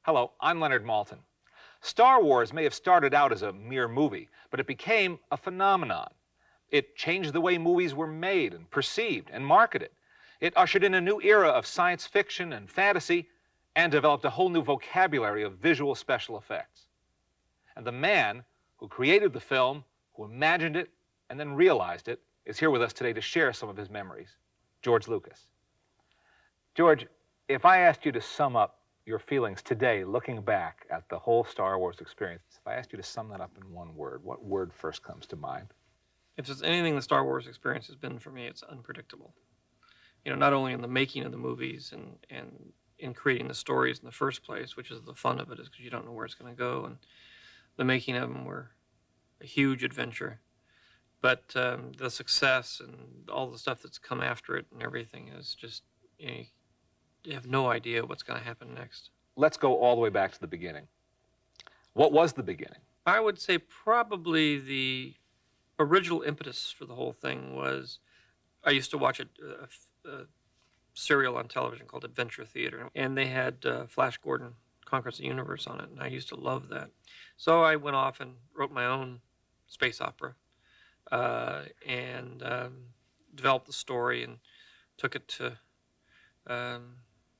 Hello, I'm Leonard Maltin. Star Wars may have started out as a mere movie, but it became a phenomenon. It changed the way movies were made and perceived and marketed. It ushered in a new era of science fiction and fantasy and developed a whole new vocabulary of visual special effects. And the man who created the film, who imagined it and then realized it, is here with us today to share some of his memories. George Lucas. George, if I asked you to sum up your feelings today, looking back at the whole Star Wars experience, if I asked you to sum that up in one word, what word first comes to mind? If there's anything the Star Wars experience has been for me, it's unpredictable. You know, not only in the making of the movies and in creating the stories in the first place, which is the fun of it, is because you don't know where it's going to go, and the making of them were a huge adventure. But the success and all the stuff that's come after it and everything is just, you have no idea what's going to happen next. Let's go all the way back to the beginning. What was the beginning? I would say probably the original impetus for the whole thing was I used to watch a serial on television called Adventure Theater, and they had Flash Gordon Conquers the Universe on it, and I used to love that. So I went off and wrote my own space opera and developed the story and took it to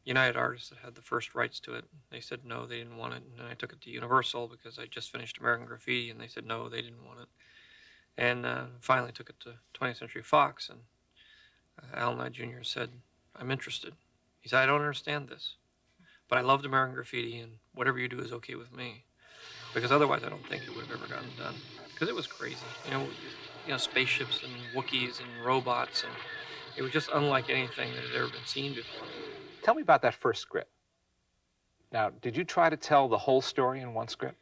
United Artists that had the first rights to it. They said no, they didn't want it. And then I took it to Universal because I just finished American Graffiti, and they said no, they didn't want it. And finally took it to 20th Century Fox, and Alan Knight Jr. said, I'm interested. He said, I don't understand this, but I loved American Graffiti, and whatever you do is okay with me. Because otherwise I don't think it would have ever gotten done. Because it was crazy. You know, spaceships and Wookiees and robots, and it was just unlike anything that had ever been seen before. Tell me about that first script. Now, did you try to tell the whole story in one script?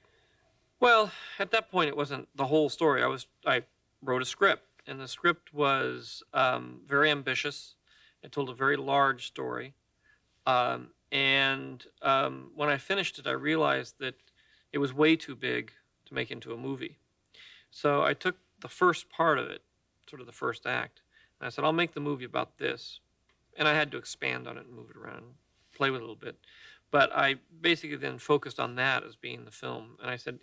Well, at that point, it wasn't the whole story. I wrote a script, and the script was very ambitious. It told a very large story. When I finished it, I realized that it was way too big to make into a movie. So I took the first part of it, sort of the first act, and I said, I'll make the movie about this. And I had to expand on it and move it around, play with it a little bit. But I basically then focused on that as being the film. And I said,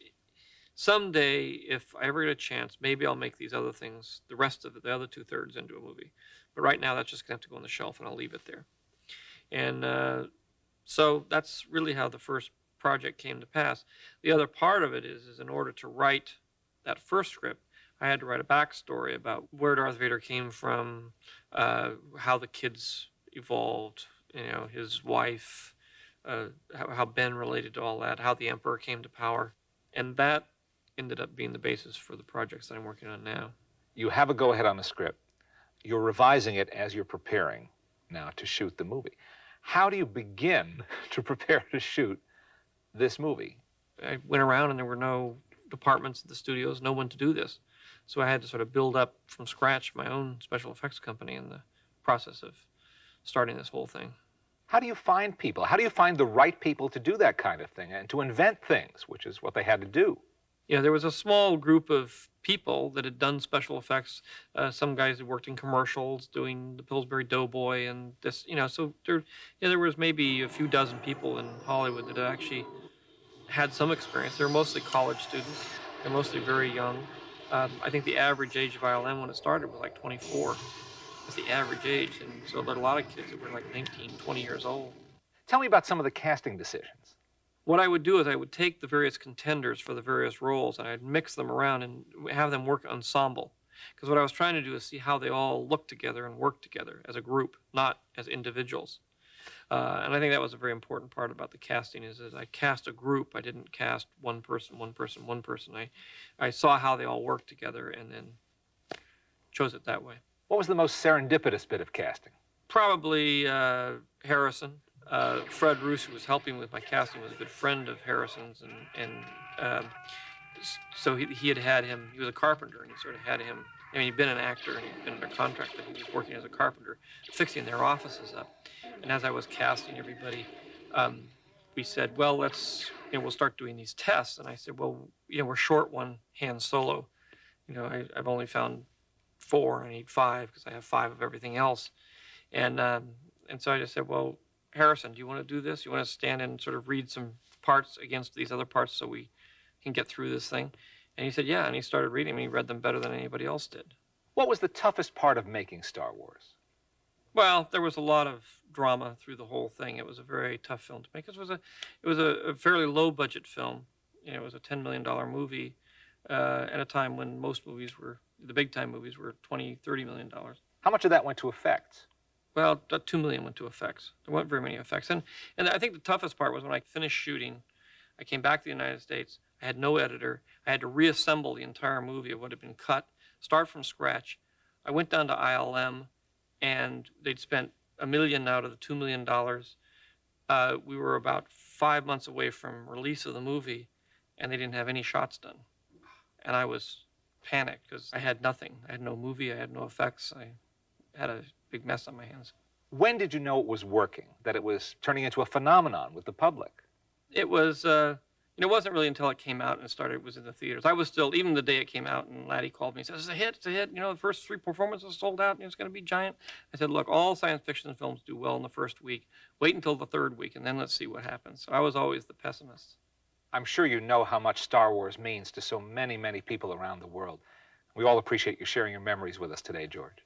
someday, if I ever get a chance, maybe I'll make these other things, the rest of it, the other 2/3 into a movie. But right now, that's just going to have to go on the shelf, and I'll leave it there. And so that's really how the first project came to pass. The other part of it is in order to write that first script, I had to write a backstory about where Darth Vader came from, how the kids evolved, his wife, how Ben related to all that, how the Emperor came to power. And that ended up being the basis for the projects that I'm working on now. You have a go-ahead on the script. You're revising it as you're preparing now to shoot the movie. How do you begin to prepare to shoot this movie? I went around and there were no departments at the studios, no one to do this. So I had to sort of build up from scratch my own special effects company in the process of starting this whole thing. How do you find people? How do you find the right people to do that kind of thing and to invent things, which is what they had to do? There was a small group of people that had done special effects. Some guys who worked in commercials doing the Pillsbury Doughboy and this, so there was maybe a few dozen people in Hollywood that actually had some experience. They were mostly college students. They're mostly very young. I think the average age of ILM when it started was like 24. That's the average age. And so there are a lot of kids that were like 19, 20 years old. Tell me about some of the casting decisions. What I would do is I would take the various contenders for the various roles and I'd mix them around and have them work ensemble. Because what I was trying to do is see how they all look together and work together as a group, not as individuals. And I think that was a very important part about the casting is I cast a group. I didn't cast one person. I saw how they all worked together and then chose it that way. What was the most serendipitous bit of casting? Probably Harrison. Fred Roos, who was helping with my casting, was a good friend of Harrison's, so he had him. He was a carpenter, and he sort of had him. I mean, he'd been an actor and he'd been under contract, but he was working as a carpenter, fixing their offices up. And as I was casting everybody, we said, well, we'll start doing these tests. And I said, well, we're short one Han Solo. I've only found 4. I need 5 because I have 5 of everything else. And so I just said, well, Harrison, do you want to do this? You want to stand and sort of read some parts against these other parts so we can get through this thing? And he said, yeah, and he started reading them. He read them better than anybody else did. What was the toughest part of making Star Wars? Well, there was a lot of drama through the whole thing. It was a very tough film to make. It was a fairly low budget film. You know, it was a $10 million movie at a time when most movies were, the big time movies were $20, $30 million. How much of that went to effects? Well, that $2 million went to effects. There weren't very many effects. And I think the toughest part was when I finished shooting, I came back to the United States. I had no editor. I had to reassemble the entire movie of what had been cut, start from scratch. I went down to ILM, and they'd spent $1 million out of the $2 million. We were about 5 months away from release of the movie, and they didn't have any shots done. And I was panicked because I had nothing. I had no movie. I had no effects. I had a big mess on my hands. When did you know it was working, that it was turning into a phenomenon with the public? It was, it wasn't really until it came out and was in the theaters. I was still, even the day it came out, and Laddie called me and said, it's a hit, it's a hit. You know, the first 3 performances sold out, and it's going to be giant. I said, look, all science fiction films do well in the first week. Wait until the 3rd week, and then let's see what happens. So I was always the pessimist. I'm sure you know how much Star Wars means to so many, many people around the world. We all appreciate you sharing your memories with us today, George.